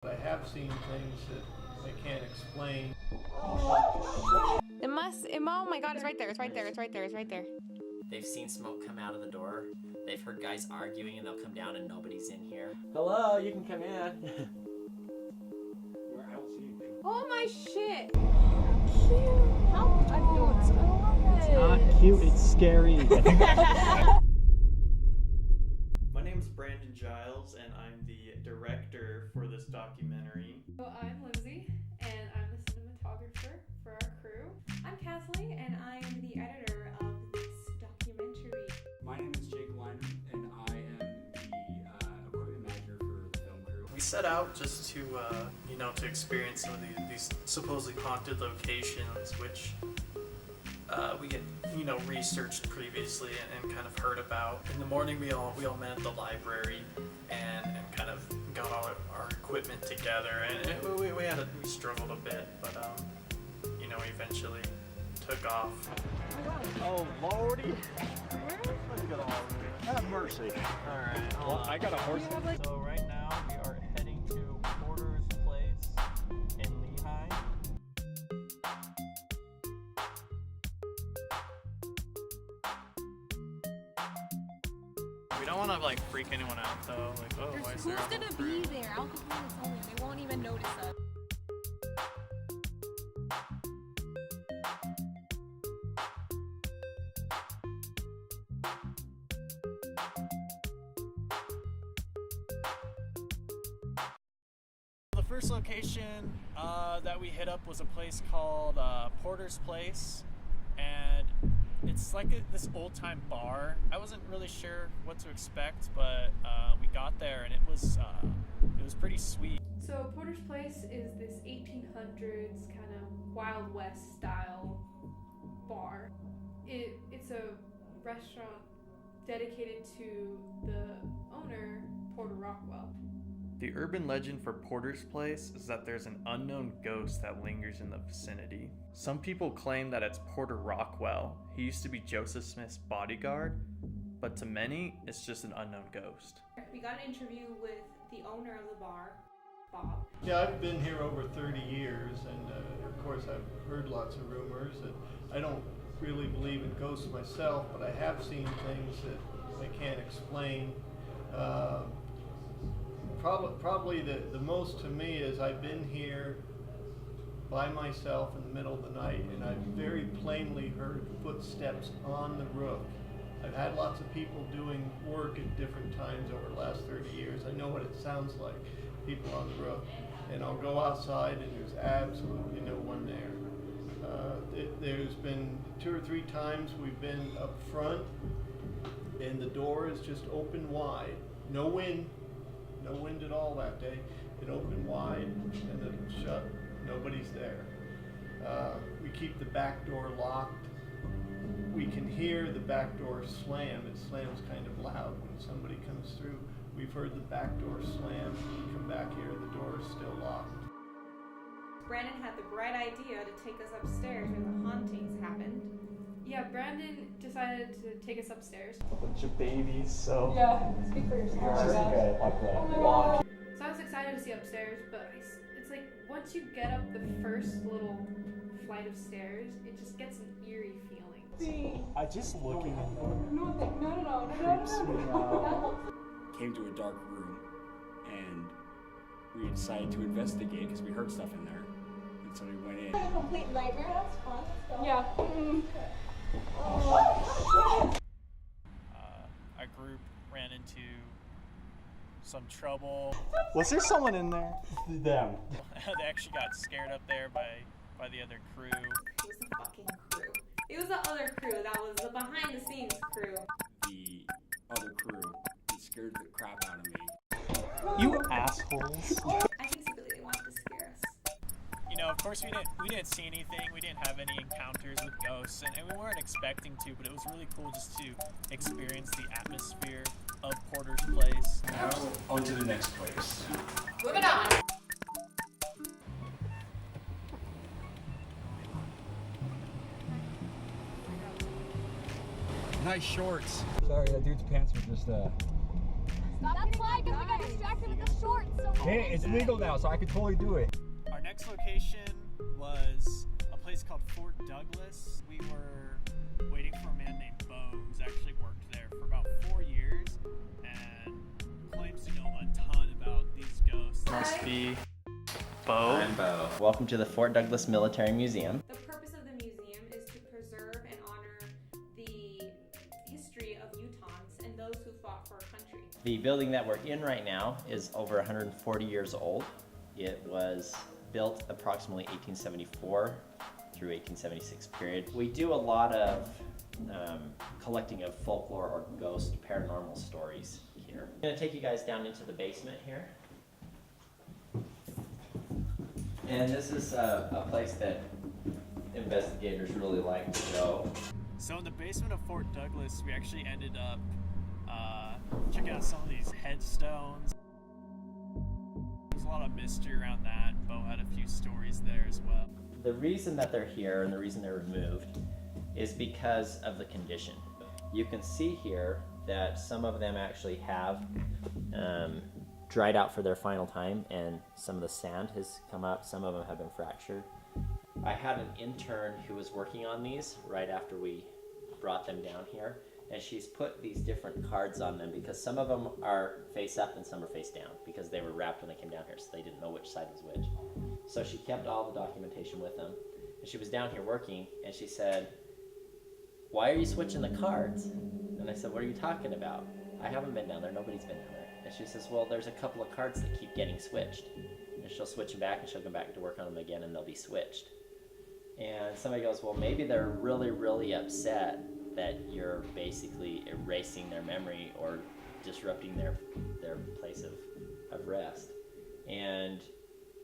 I have seen things that I can't explain. Oh my god, it's right there, it's right there, it's right there, it's right there. They've seen smoke come out of the door. They've heard guys arguing and they'll come down and nobody's in here. Hello, you can come in. I don't see anything. Oh my shit! Cute. How adorable. It's not cute, it's scary. My name is Brandon Giles, and I'm the director for this documentary. So I'm Lindsay, and I'm the cinematographer for our crew. I'm Kathleen, and I'm the editor of this documentary. My name is Jake Lyman, and I am the equipment manager for the film crew. We set out just to, to experience some of these supposedly haunted locations, which we had, researched previously and kind of heard about. In the morning, we all met at the library and kind of got all our equipment together, and we struggled a bit, but we eventually took off. Oh lordy. Let's get all of it. Have mercy. Alright, Well, I got a horse. so right now we are heading to Porter's Place in Lehigh. We don't want to freak anyone out though. Why is there Who's alcohol gonna free? be there? Alcohol is only. They won't even notice us. The first location that we hit up was a place called Porter's Place, and it's like this old-time bar. I wasn't really sure what to expect, but we got there and it was pretty sweet. So Porter's Place is this 1800s kind of Wild West style bar. It's a restaurant dedicated to the owner, Porter Rockwell. The urban legend for Porter's Place is that there's an unknown ghost that lingers in the vicinity. Some people claim that it's Porter Rockwell. He used to be Joseph Smith's bodyguard, but to many, it's just an unknown ghost. We got an interview with the owner of the bar, Bob. Yeah, I've been here over 30 years, and of course I've heard lots of rumors. And I don't really believe in ghosts myself, but I have seen things that I can't explain. Probably the most to me is I've been here by myself in the middle of the night, and I've very plainly heard footsteps on the roof. I've had lots of people doing work at different times over the last 30 years. I know what it sounds like, people on the roof. And I'll go outside and there's absolutely no one there. There's been 2 or 3 times we've been up front and the door is just open wide. No wind at all that day. It opened wide and then it shut. Nobody's there. We keep the back door locked. We can hear the back door slam. It slams kind of loud when somebody comes through. We've heard the back door slam. We come back here, the door is still locked. Brandon had the bright idea to take us upstairs where the hauntings happened. Yeah, Brandon decided to take us upstairs. A bunch of babies, so. Yeah, speak for yourself. Okay, Oh my god. So I was excited to see upstairs, but it's like once you get up the first little flight of stairs, it just gets an eerie feeling. I just looking in No. creeps me out. Came to a dark room, and we decided to investigate because we heard stuff in there. And so we went in. A complete nightmare. That's fun. Let's go. Yeah. Our group ran into some trouble. Was there someone in there? Them. They actually got scared up there by the other crew. It was the fucking crew. It was the other crew. That was the behind the scenes crew. The other crew scared the crap out of me. You assholes. I think secretly they wanted to scare us. Of course we didn't see anything. We didn't have any encounters with ghosts, and we weren't expecting to, but it was really cool just to experience the atmosphere of Porter's Place. Now on to the next place. Moving on. Nice shorts. Sorry, that dude's pants were just Stop white flag because we got distracted with the shorts. So Hey, it's legal now, so I can totally do it. Our next location was a place called Fort Douglas. We were waiting for a man named Bo, who's actually worked there for about 4 years and claims to know a ton about these ghosts. Must be Bo. I'm Bo. Welcome to the Fort Douglas Military Museum. The purpose of the museum is to preserve and honor the history of Utahns and those who fought for our country. The building that we're in right now is over 140 years old. It was built approximately 1874 through 1876 period. We do a lot of collecting of folklore or ghost paranormal stories here. I'm gonna take you guys down into the basement here. And this is a place that investigators really like to go. So in the basement of Fort Douglas, we actually ended up checking out some of these headstones. There's a lot of mystery around that. Bo had a few stories there as well. The reason that they're here and the reason they're removed is because of the condition. You can see here that some of them actually have dried out for their final time, and some of the sand has come up, some of them have been fractured. I had an intern who was working on these right after we brought them down here, and she's put these different cards on them because some of them are face up and some are face down because they were wrapped when they came down here, so they didn't know which side was which. So she kept all the documentation with them, and she was down here working, and she said, "Why are you switching the cards?" And I said, "What are you talking about? I haven't been down there, nobody's been down there." And she says, "Well, there's a couple of cards that keep getting switched." And she'll switch them back, and she'll come back to work on them again, and they'll be switched. And somebody goes, "Well, maybe they're really, really upset that you're basically erasing their memory or disrupting their place of rest." And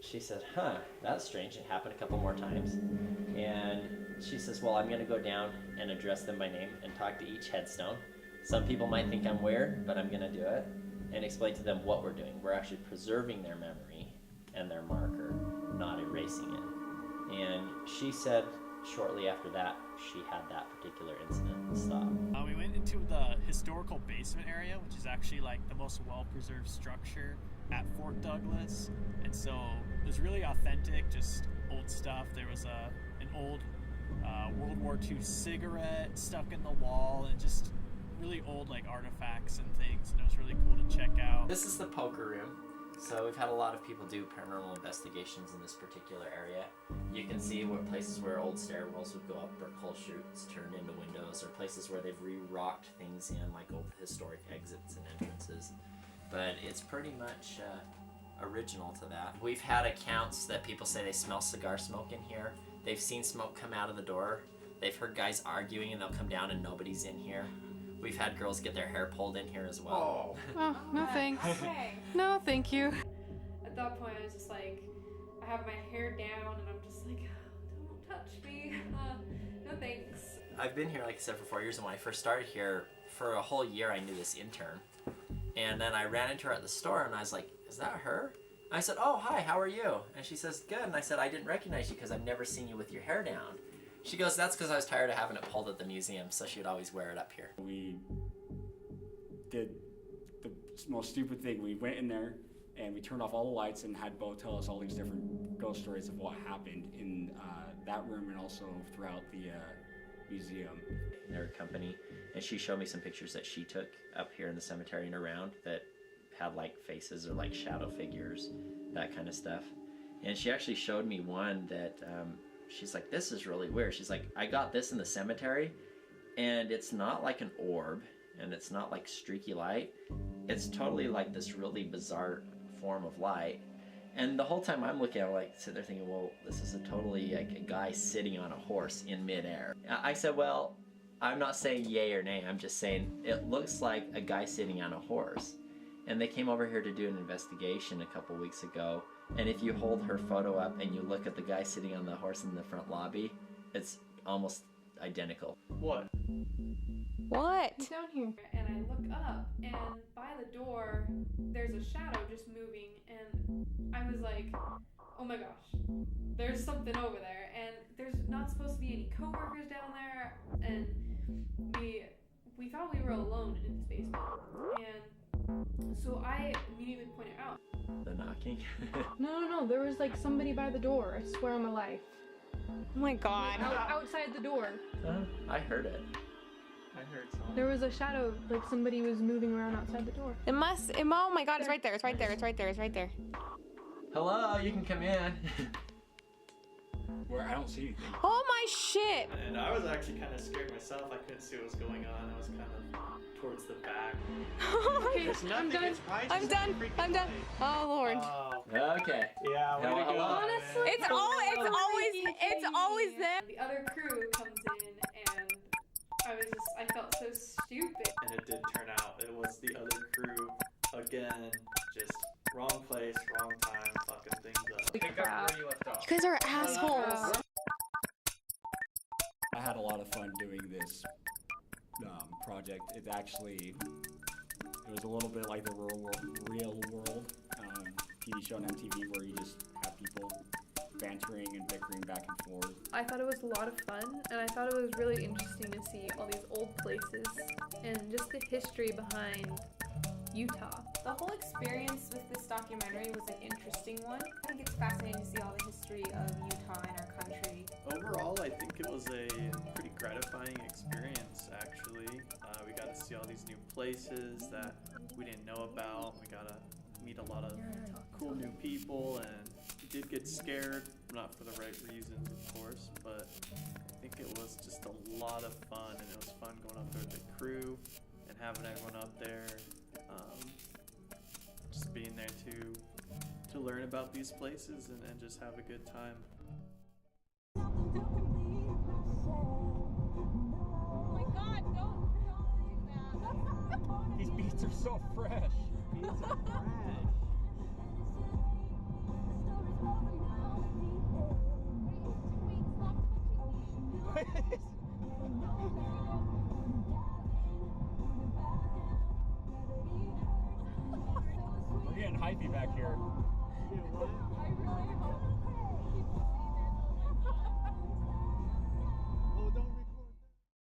she said, "Huh, that's strange. It happened a couple more times." And she says, "Well, I'm going to go down and address them by name and talk to each headstone. Some people might think I'm weird, but I'm going to do it and explain to them what we're doing. We're actually preserving their memory and their marker, not erasing it." And she said shortly after that, she had that particular incident stop. We went into the historical basement area, which is actually like the most well-preserved structure at Fort Douglas. And so it was really authentic, just old stuff. There was an old World War II cigarette stuck in the wall, and just really old like artifacts and things, and it was really cool to check out. This is the poker room. So we've had a lot of people do paranormal investigations in this particular area. You can see what places where old stairwells would go up, or coal chutes turned into windows, or places where they've re-rocked things in, like old historic exits and entrances. But it's pretty much original to that. We've had accounts that people say they smell cigar smoke in here. They've seen smoke come out of the door. They've heard guys arguing and they'll come down and nobody's in here. We've had girls get their hair pulled in here as well. Oh, no thanks. Okay. No, thank you. At that point, I was just like, I have my hair down, and I'm just like, don't touch me. No thanks. I've been here, like I said, for 4 years, and when I first started here, for a whole year I knew this intern. And then I ran into her at the store, and I was like, "Is that her?" I said, "Oh, hi, how are you?" And she says, "Good." And I said, "I didn't recognize you because I've never seen you with your hair down." She goes, "That's because I was tired of having it pulled at the museum, so she'd always wear it up here." We did the most stupid thing. We went in there and we turned off all the lights and had Bo tell us all these different ghost stories of what happened in that room and also throughout the museum. Their company, and she showed me some pictures that she took up here in the cemetery and around that had like faces or like shadow figures, that kind of stuff. And she actually showed me one that she's like, "This is really weird." She's like, "I got this in the cemetery, and it's not like an orb, and it's not like streaky light. It's totally like this really bizarre form of light." And the whole time I'm looking at it, like, sitting there thinking, well, this is a totally like a guy sitting on a horse in midair. I said, well, I'm not saying yay or nay. I'm just saying it looks like a guy sitting on a horse. And they came over here to do an investigation a couple weeks ago. And if you hold her photo up and you look at the guy sitting on the horse in the front lobby, it's almost identical. What? What? He's down here, and I look up, and by the door, there's a shadow just moving, and I was like, oh my gosh, there's something over there, and there's not supposed to be any coworkers down there, and we thought we were alone in this basement, and So I immediately pointed out. The knocking. No, there was like somebody by the door, I swear on my life. Oh my god. Outside the door. I heard it. I heard something. There was a shadow, like somebody was moving around outside the door. Oh my god, it's right there, it's right there, it's right there, it's right there. Hello, you can come in. Where I don't see anything. Oh my shit! And I was actually kind of scared myself. I couldn't see what was going on. I was kind of towards the back. Okay, I'm done. I'm done. I'm done. Oh lord. Okay. Yeah, way to go. Honestly, It's always them. The other crew comes in and I felt so stupid. And it did turn out. It was the other crew again. Just wrong place, wrong time, fucking things up. Pick up where you left off. You guys are assholes. I had a lot of fun doing this project. It was a little bit like the real world TV show on MTV where you just have people bantering and bickering back and forth. I thought it was a lot of fun, and I thought it was really interesting to see all these old places and just the history behind Utah. The whole experience with this documentary was an interesting one. I think it's fascinating to see all the history of Utah and our country. Overall, I think it was a pretty gratifying experience, actually. We got to see all these new places that we didn't know about. We got to meet a lot of cool new people, and we did get scared, not for the right reasons, of course, but I think it was just a lot of fun, and it was fun going up there with the crew and having everyone up there. Just being there to learn about these places and just have a good time. Oh my god, don't do that. These beats are so fresh. We're getting hypey back here. I really hope